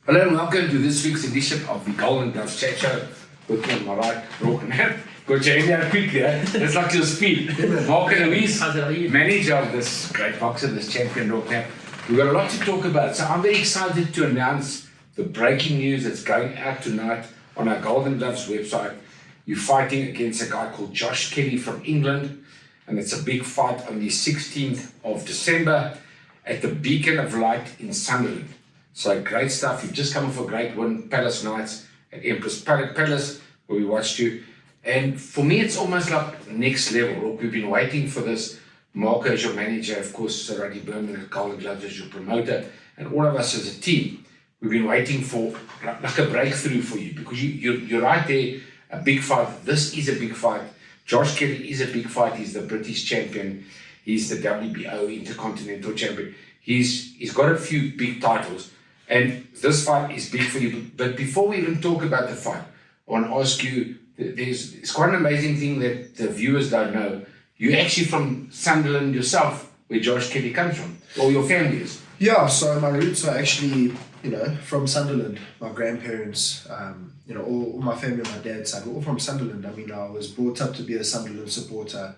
Hello and welcome to this week's edition of the Golden Gloves Chat Show. With me on my right, Roarke Knapp. Got your hand out quick there. It's like your speed. Mark and Louise, manager of this great boxer, this champion Roarke Knapp. We've got a lot to talk about. So I'm very excited to announce the breaking news that's going out tonight on our Golden Gloves website. You're fighting against a guy called Josh Kelly from England. And it's a big fight on the 16th of December at the Beacon of Light in Sunderland. So great stuff. You've just come off a great win, Palace Nights at Empress Palace, where we watched you. And for me, it's almost like next level. We've been waiting for this. Marco as your manager, of course, Sir Roddy Berman at Golden Gloves as your promoter, and all of us as a team, we've been waiting for like a breakthrough for you, because you're right there, a big fight. This is a big fight. Josh Kelly is a big fight. He's the British champion. He's the WBO Intercontinental champion. He's got a few big titles. And this fight is big for you. But before we even talk about the fight, I want to ask you, it's quite an amazing thing that the viewers don't know. You're actually from Sunderland yourself, where Josh Kelly comes from, or your family is. Yeah, so my roots are actually, from Sunderland. My grandparents, all my family on my dad's side, were all from Sunderland. I mean, I was brought up to be a Sunderland supporter.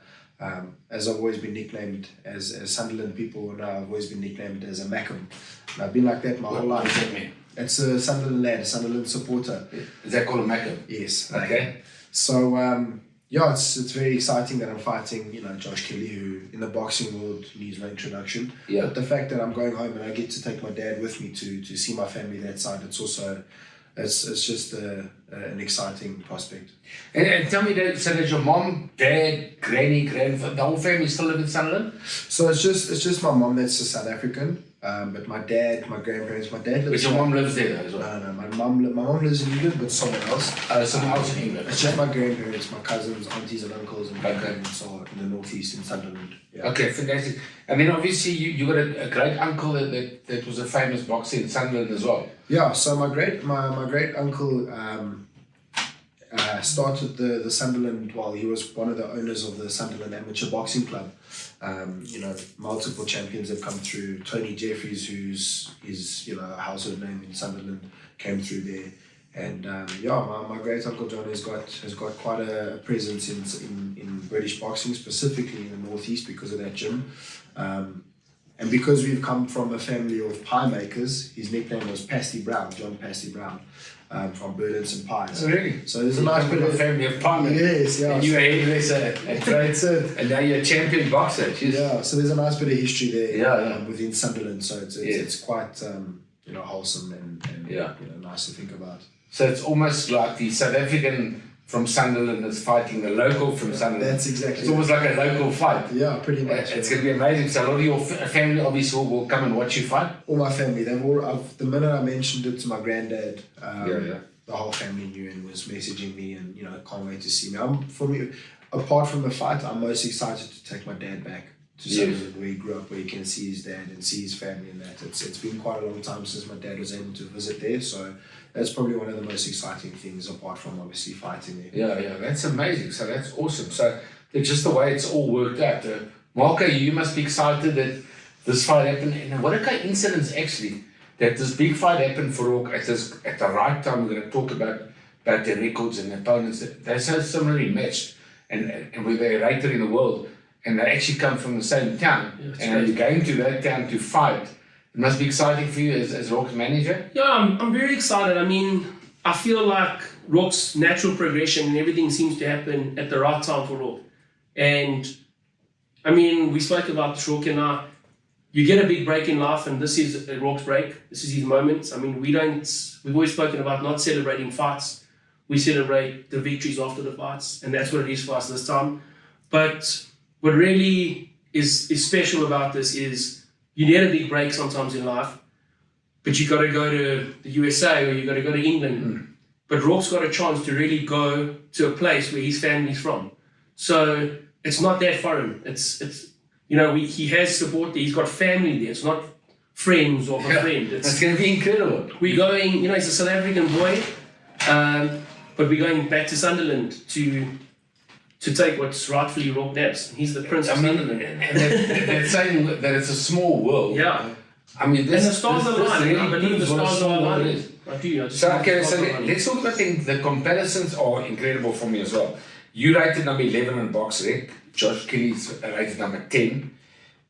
As I've always been nicknamed as Sunderland people, and I've always been nicknamed as a Mackham. And I've been like that my whole life. What does that mean? It's a Sunderland lad, a Sunderland supporter. Is that called a Mackham? Yes. Okay. So, it's very exciting that I'm fighting, Josh Kelly, who in the boxing world needs no introduction. Yeah. But the fact that I'm going home and I get to take my dad with me to see my family that side, it's also, it's just an exciting prospect. And tell me, so does your mom, dad, granny, grandfather, the whole family still live in Sunderland? So it's just my mom that's a South African, but my dad, my grandparents, my dad lives. But your mom lives there though as well? No, my mom lives in England, but someone else. Someone else in England. It's just my grandparents, my cousins, aunties and uncles, and grandparents are in the northeast in Sunderland. Yeah. Okay, fantastic. And then obviously you got a great uncle that was a famous boxer in Sunderland as well. Yeah, so my great uncle started the Sunderland. Well, he was one of the owners of the Sunderland Amateur Boxing Club. Multiple champions have come through. Tony Jeffries, who's a household name in Sunderland, came through there. And my great uncle John has got quite a presence in British boxing, specifically in the northeast, because of that gym. And because we've come from a family of pie makers, his nickname was Pasty Brown, John Pasty Brown, from Burdens and Pies. Oh, really? So there's a nice bit of family of pie makers. Yes, yeah. And you were a hairdresser at That's it. and now you're a champion boxer. Jeez. Yeah, so there's a nice bit of history there within Sunderland. So it's quite wholesome and nice to think about. So it's almost like the South African from Sunderland is fighting the local from Sunderland. That's exactly. It's almost like a local fight. Yeah, pretty much. It's going to be amazing. So a lot of your family obviously will come and watch you fight. All my family, the minute I mentioned it to my granddad, the whole family knew and was messaging me, and can't wait to see me. Apart from the fight, I'm most excited to take my dad back to Sunderland, where he grew up, where he can see his dad and see his family, and that. It's been quite a long time since my dad was able to visit there, so that's probably one of the most exciting things, apart from obviously fighting there. Yeah, that's amazing. So that's awesome. So just the way it's all worked out. Marco, you must be excited that this fight happened. And what a coincidence, actually, that this big fight happened for Roarke at the right time. We're going to talk about their records and opponents. They're so similarly matched and where they're rated in the world. And they actually come from the same town. Yeah, and you're going to that town to fight. It must be exciting for you as Roarke's manager. Yeah, I'm very excited. I mean, I feel like Roarke's natural progression and everything seems to happen at the right time for Roarke. And I mean, we spoke about this, Roarke and I. You get a big break in life, and this is Roarke's break. This is his moment. I mean, we've always spoken about not celebrating fights. We celebrate the victories after the fights, and that's what it is for us this time. But what really is special about this is you get a big break sometimes in life, but you got to go to the USA or you got to go to England. But Roarke's got a chance to really go to a place where his family's from. So it's not that foreign. He has support there. He's got family there. It's not friends or a friend. That's going to be incredible. We're going, he's a South African boy, but we're going back to Sunderland to take what's rightfully Roarke Knapp's. He's the Prince of Sunderland. And they're saying that it's a small world. Yeah. I mean, and the stars are aligned. I believe the stars are aligned. I do. I just So, love okay, so running. let's talk about the comparisons are incredible for me as well. You rated number 11 in box rec, Josh Kelly's rated number 10.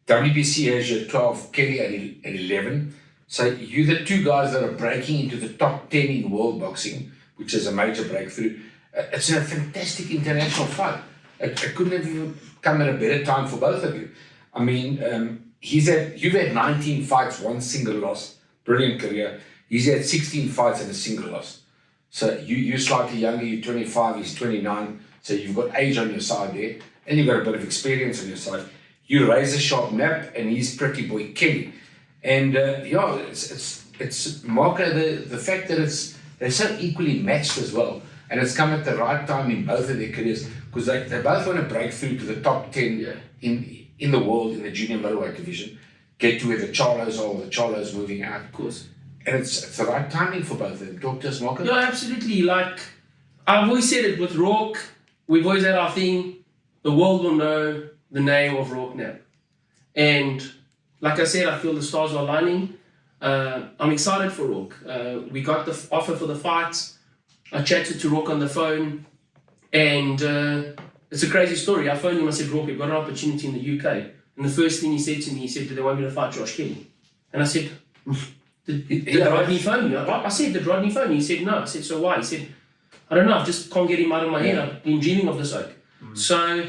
WBC has you at 12, Kelly at 11. So you're the two guys that are breaking into the top 10 in world boxing, which is a major breakthrough. It's a fantastic international fight. It couldn't have even come at a better time for both of you. I mean, you've had 19 fights, one single loss. Brilliant career. He's had 16 fights and a single loss. So you're slightly younger, you're 25, he's 29. So you've got age on your side there, and you've got a bit of experience on your side. You Razor Sharp Knapp, and he's Pretty Boy Kelly. And it's Marco, the fact that they're so equally matched as well, and it's come at the right time in both of their careers, because they both want to break through to the top 10 in the world in the junior middleweight division, get to where the Charlos are, the Charlos moving out, of course. And it's the right timing for both of them. Talk to us, Marco. Yeah, absolutely. Like, I've always said it with Roarke, we've always had our thing, the world will know the name of Roarke Knapp. And like I said, I feel the stars are aligning. I'm excited for Roarke. We got the offer for the fight. I chatted to Roarke on the phone, and it's a crazy story. I phoned him, I said, Roarke, we've got an opportunity in the UK. And the first thing he said to me, he said, do they want me to fight Josh Kelly? And I said, did Rodney phone you? I said, did Rodney phone you? He said, no. I said, so why? He said, I don't know, I just can't get him out of my head. I've been dreaming of this oak. So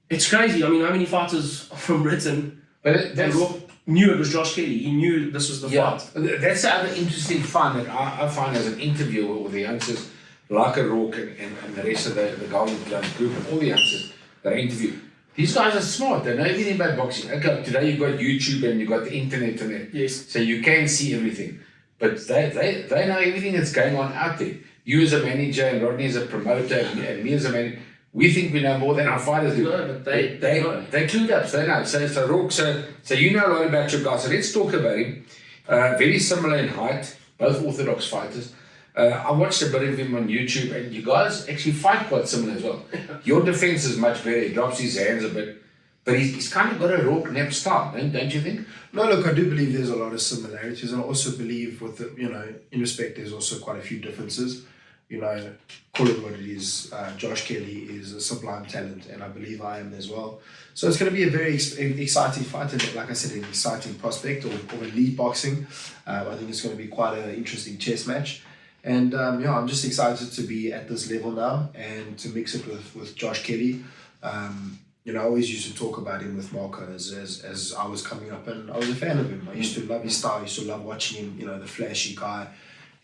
it's crazy. I mean, how many fighters from Britain knew it was Josh Kelly? He knew this was the fight. That's the other interesting find that I find as an interviewer with the youngsters like a Roarke and the rest of the Golden Glove group and all the youngsters that I interview. These guys are smart. They know everything about boxing. Okay, today you've got YouTube and you've got the internet and that. Yes. So you can see everything. But they know everything that's going on out there. You as a manager and Rodney as a promoter and me as a manager, we think we know more than our fighters do. No, but they know. They're clued up, so they know. So Roarke, so you know a lot about your guys. So let's talk about him. Very similar in height, both orthodox fighters. I watched a bit of him on YouTube, and you guys actually fight quite similar as well. Your defense is much better. He drops his hands a bit, but he's kind of got a Roarke Knapp style, don't you think? No, look, I do believe there's a lot of similarities, and I also believe with the, in respect, there's also quite a few differences. Call it what it is. Josh Kelly is a sublime talent, and I believe I am as well. So it's going to be a very exciting fight, and like I said, an exciting prospect of elite boxing. I think it's going to be quite an interesting chess match. And I'm just excited to be at this level now and to mix it with Josh Kelly. I always used to talk about him with Marco as I was coming up, and I was a fan of him. I used to love his style. I used to love watching him, the flashy guy.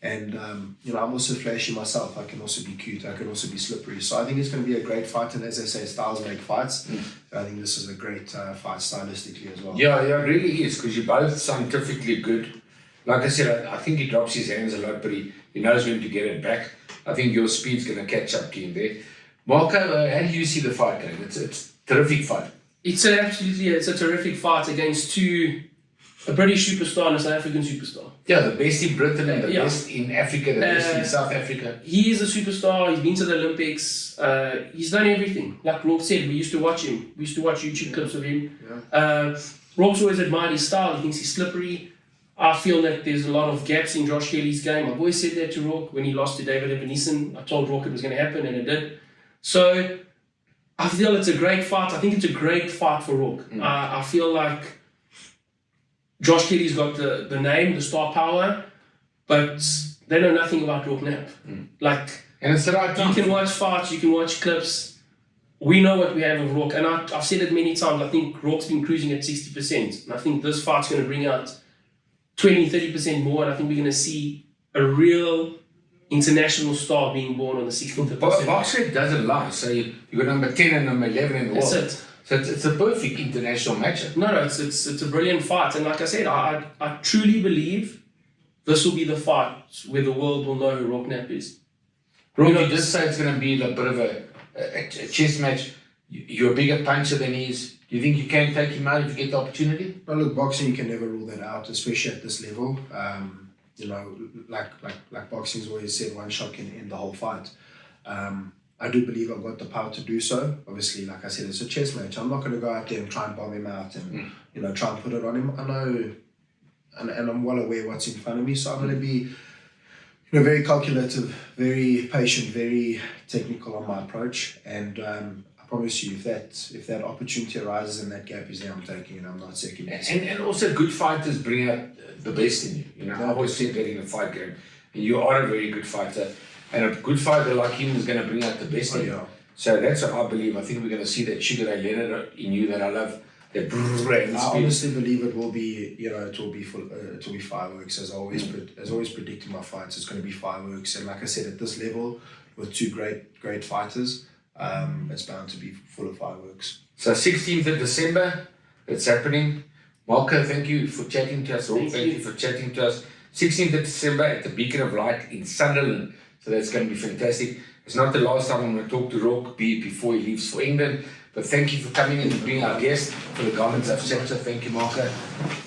And, I'm also flashy myself. I can also be cute. I can also be slippery. So I think it's going to be a great fight. And as they say, styles make fights. I think this is a great fight stylistically as well. Yeah, it really is, because you're both scientifically good. Like I said, I think he drops his hands a lot, but he knows when to get it back. I think your speed's going to catch up to him there. Marco, how do you see the fight going? It's a terrific fight. It's a terrific fight against a British superstar and a South African superstar. Yeah, the best in Britain and the best in Africa, the best in South Africa. He is a superstar. He's been to the Olympics. He's done everything. Like Roarke said, we used to watch him. We used to watch YouTube clips of him. Roarke's always admired his style. He thinks he's slippery. I feel that there's a lot of gaps in Josh Kelly's game. I've always said that to Roarke when he lost to David Ebenessen. I told Roarke it was going to happen, and it did. So I feel it's a great fight. I think it's a great fight for Roarke. I feel like Josh Kelly's got the name, the star power, but they know nothing about Roarke Knapp. And it's the right time. You can watch fights, you can watch clips. We know what we have of Roarke, and I've said it many times. I think Roarke's been cruising at 60%, and I think this fight's going to bring out 20-30% more, and I think we're going to see a real international star being born on the 16th of December. Boxing doesn't lie. So you've got number 10 and number 11 in the world. That's it. So it's a perfect international matchup. No, it's a brilliant fight, and like I said, I truly believe this will be the fight where the world will know who Roarke Knapp is. Roarke, you did say it's going to be a bit of a chess match. You're a bigger puncher than he is. Do you think you can take him out if you get the opportunity? No, look, boxing, you can never rule that out, especially at this level. Like boxing's always said, one shot can end the whole fight. I do believe I've got the power to do so. Obviously, like I said, it's a chess match. I'm not going to go out there and try and bomb him out and try and put it on him. I know, and I'm well aware what's in front of me. So I'm going to be, very calculative, very patient, very technical on my approach, and I promise you, if that opportunity arises and that gap is there, I'm taking it. I'm not second guessing. And also good fighters bring out the best in you. You know, I always said that in a fight game. You are a very good fighter, and a good fighter like him is going to bring out the best in you. So that's what I believe. I think we're going to see that sugar ray Leonard in you that I love. That brrrr, I honestly believe it will be, it will be fireworks. As always predicting my fights, it's going to be fireworks. And like I said, at this level, with two great fighters, it's bound to be full of fireworks. So 16th of December, it's happening. Marco, thank you for chatting to us. Roarke, thank you for chatting to us. 16th of December at the Beacon of Light in Sunderland. So that's going to be fantastic. It's not the last time I'm going to talk to Roarke before he leaves for England. But thank you for coming in and being our guest for the Garments of Chapter. Thank you, Marco.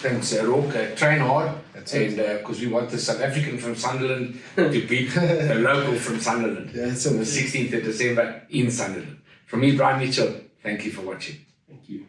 Thanks, Roarke. Train hard. And because we want the South African from Sunderland to beat the local from Sunderland. Yeah, on the 16th of December in Sunderland. From me, Brian Mitchell, thank you for watching. Thank you.